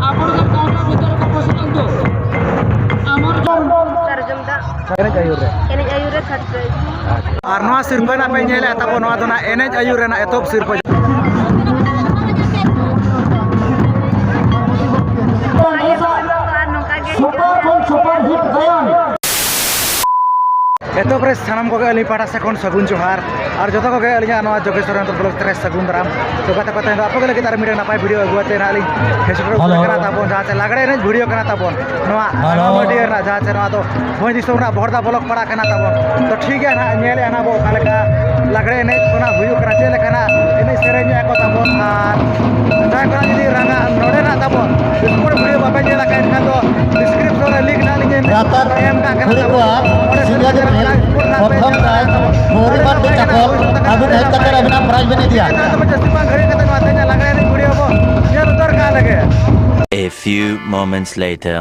ଆପଣଙ୍କ କାଉଣ୍ଟର ଭିତରକୁ ପଶନ୍ତୁ। ଆମର एनेज आयुर थर्ड प्राइज और नवा सिरपा ना पे नेले तबो नवा दो ना एनेज आयुर ना एतोब सिरपा एतो प्रेस सानाम को अली पाटा सेकंड सगुन जोहार और जतो को अली नवा जोगेश्वर अंतर ब्लॉक 3 सगुन राम तो कथा कथा आपको लगे तार मीडिया नापाय वीडियो अगुते ना अली फेसबुक रे करा ताबोन जहां से लागड़े ने वीडियो करा ताबोन नवा मीडिया ना जहां से नवा तो भोय दिसो ना भरदा ब्लॉक पड़ा कना ताबोन तो ठीक है ना नेले ना बो कालेका लागड़े ने कोना हुयु करा जे लेकना इने सेरेnya को ताबोन आर जाय करा जदी रंगा नोडे ना ताबोन स्कोर वीडियो बापे नेला काइन का तो डिस्क्रिप्शन रे लिंक ना लिंगे एम का कना ताबोन प्रथम प्राइज मोरीबार के चकल अभी हेड करके अभिनव प्राइज बने दिया A few moments later.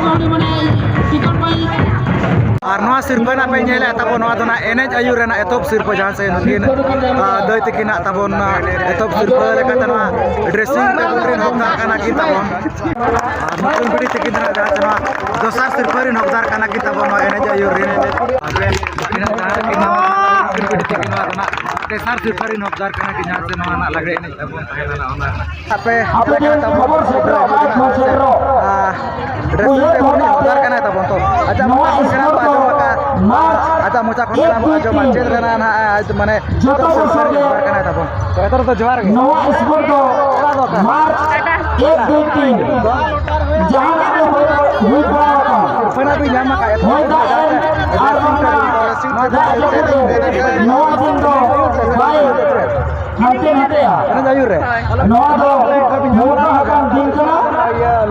mana tikar pai और नवा सिरपा ना पे नेले तबो नवा दोना एनेज आयु रेना एतोप सिरपा जहां से नुकिन दय तकिना तबो ना एतोप सिरपा लेका तनवा ड्रेसिंग टेबल रेन हकदार काना कि तबो नतुन बिडी तकिन ना जहां तनवा दोसार सिरपा रेन हकदार काना कि तबो नवा एनेज आयु रेन अबे बिना जहां किना बिडी तकिन ना दोना तेसार सिरपा रेन हकदार काना कि जहां से नवा ना लगे एनेज तबो ना ओना आपे तबो ड्रेसिंग टेबल हकदार काना तबो तो अच्छा अच्छा मुचा खन नाम जो माचेल रेना ना माने जोतो सरकार करना था बोन तो एतर तो जोहार गे नवा स्कोर दो मार्च 1 2 3 जहां हुई पड़ा फना भी नाम का नवा दिन दो भाई हटे हटे एने जायु रे नवा दो नवा का दिन करा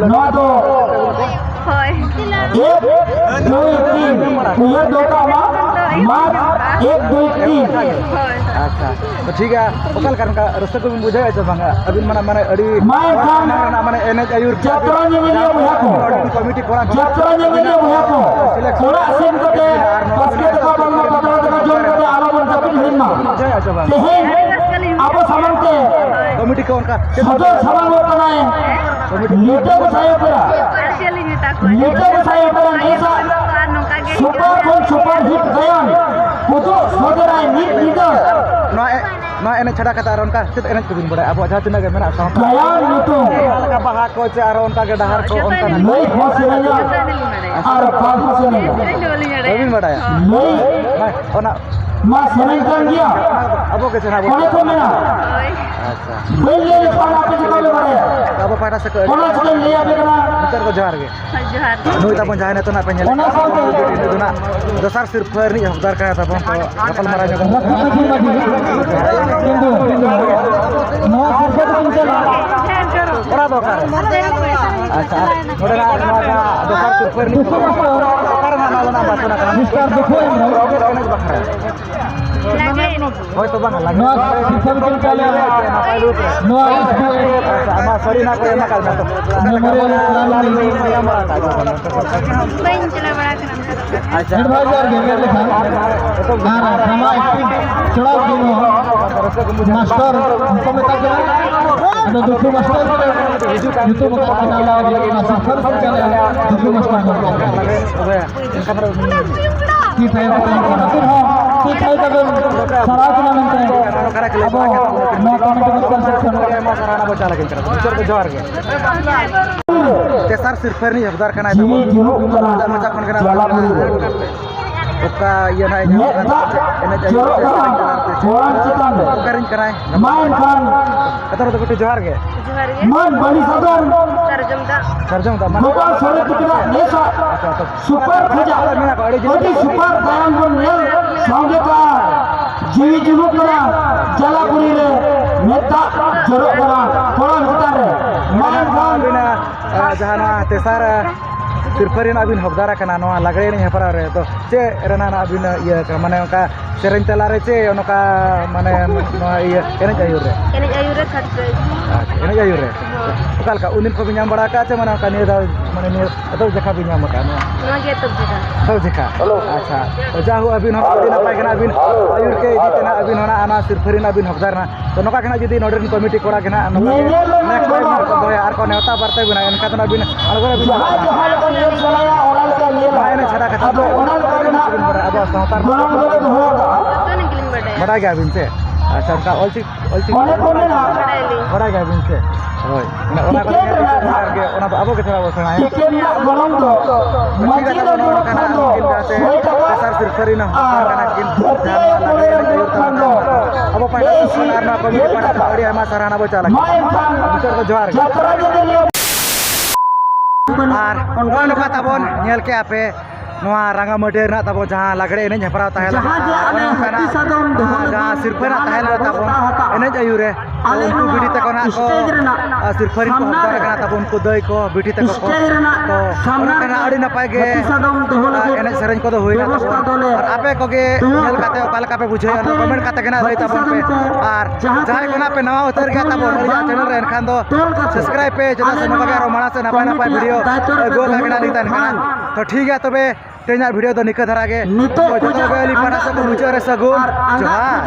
नवा दो होय 1 2 3 ये दो का मार्च 1 2 3 होय अच्छा तो ठीक है ओकल कारण का रस्ते को बुझे है बांगा अभी माने अड़ी माने एने जायु जत्रा निमिले बुहाको कमिटी कोड़ा जत्रा निमिले बुहाको कोड़ा सेन कोते बास्केट का बंगा पकड़ का जोन कोते आलोबन सपिन हिन्ना जय अच्छा बांगा तेहे अब समनते कमिटी कौन का सदर समान होता है नीचे को सायो करा चली नेता को नीचे को सायो करा ऐसा नौका गे सुपर हिट गयन कुतो सोदराय नीट नीदर ना एने छड़ा कता आर उनका चित एने कुबिन बड़ा अब अच्छा तिना के मेना साउंड गयन नीतो का बाहा को चे आर उनका के डहार को उनका नहीं फसलया और फसलया कुबिन बड़ा है नहीं ओना मा सेवन कर गया अब के छना कोने को मेना अच्छा बेले खाना पे को बड़े अब पाटा से कोना से ले आबे करा मिटर को जोहार गे जोहार नुई ता बन जाने तो ना पेंजल कोना साउंड दुना दोसार सिर्फ फर नहीं हकदार का था बन तो रफल मारा जो नवा सरकार को चला बड़ा दोकार अच्छा नोडे ना दोसार सिर्फ फर नहीं कारण ना बात ना मिस्टर देखो होय तो बंगा लगे नवा सिस्टम के चले नवा अच्छा ama sorry ना कोई ना करना तो बइन चला बड़ा करम अच्छा एडवाइजर गेल लिखा हां हमा एक्टिंग चढ़ा दिनो मास्टर हमको में तक ada दुखु master itu maka kenal lagi master चले दुखु मास्टर की थे की थे तब सराहना मिलते हैं अब नो कमेंट कर सकते हैं सराहना बचा लगे टीचर को जोहार गे तेसार सिर्फ नहीं हकदार खाना है मजा कोन कना ओका ये ना एने जायो करिन कराय मान खान कतर तो बेटे जोहार गे जोहार गे मान बड़ी सदर सरजम दा मोबाइल सरे कितना नेसा सुपर खजा बड़ी सुपर दयांगन ने संगे का जीवी जुलुक करा जलापुरी रे नेता जरो करा कोन भीतर रे मान खान बिना जहाना तेसार सिरफरिन अबिन हकदार kana नवा लागरे नहीं हपरा रे तो चे रेना ना अबिन ये माने उनका सेरेन तला रे चे उनका माने ये एने जायु रे थर्ड प्राइज एने जायु रे कल का उनिन को भी नाम बड़ा का चे माने का ने माने ने तो जखा भी नाम का नवा गे तब जगह तो जखा अच्छा तो जाहु अबिन हो ना पाई kana अबिन आयुर के जितना अबिन होना आना सिरफरिन अबिन हकदार ना तो नोका kana जदी नोडरन कमिटी कोड़ा kana नेक्स्ट टाइम को दोया आर को नेता बरते बिना इनका तो अबिन अलगोर अबिन मायने छड़ा कथा तो अब संतार बड़ा गया बिन से अच्छा का ओलची बड़ा गया बिन से होय ओना को के ओना अब के थोड़ा बसना है सर सिरफरी ना kana किन अब पहले सोनार ना को पड़ा बड़ी हमा सराहना बचा लगे टीचर को जोहार आर उनको का तबन नेल के आपे नवा रांगामाटी रना ताबो जहां लागड़े एने हेपराव ताहेला जहां जे आले हती सादम दोहल जहां सिरफेना ताहेला ताबो एने आयुरे उनको बिटी तक ना को सिरफरी को हबार कना ताबो उनको दई को बिटी तक को तो सामना आड़ी नपाय गे एने सेरेंज को दो होइना ताबो और आपे को गे नेल काते ओकाल का पे बुझे कमेंट काते गना लई ताबो पे और जहां कोना पे नवा उतर गया ताबो चैनल रे एनखान दो सब्सक्राइब पे जदा से नबा रो माना से नपाय नपाय वीडियो गो लागना ली तन खाना तो ठीक है तबे तेना वीडियो तो निका धरा गे तो जतो बेली पाड़ा से मुचे रे सगुन जोहार।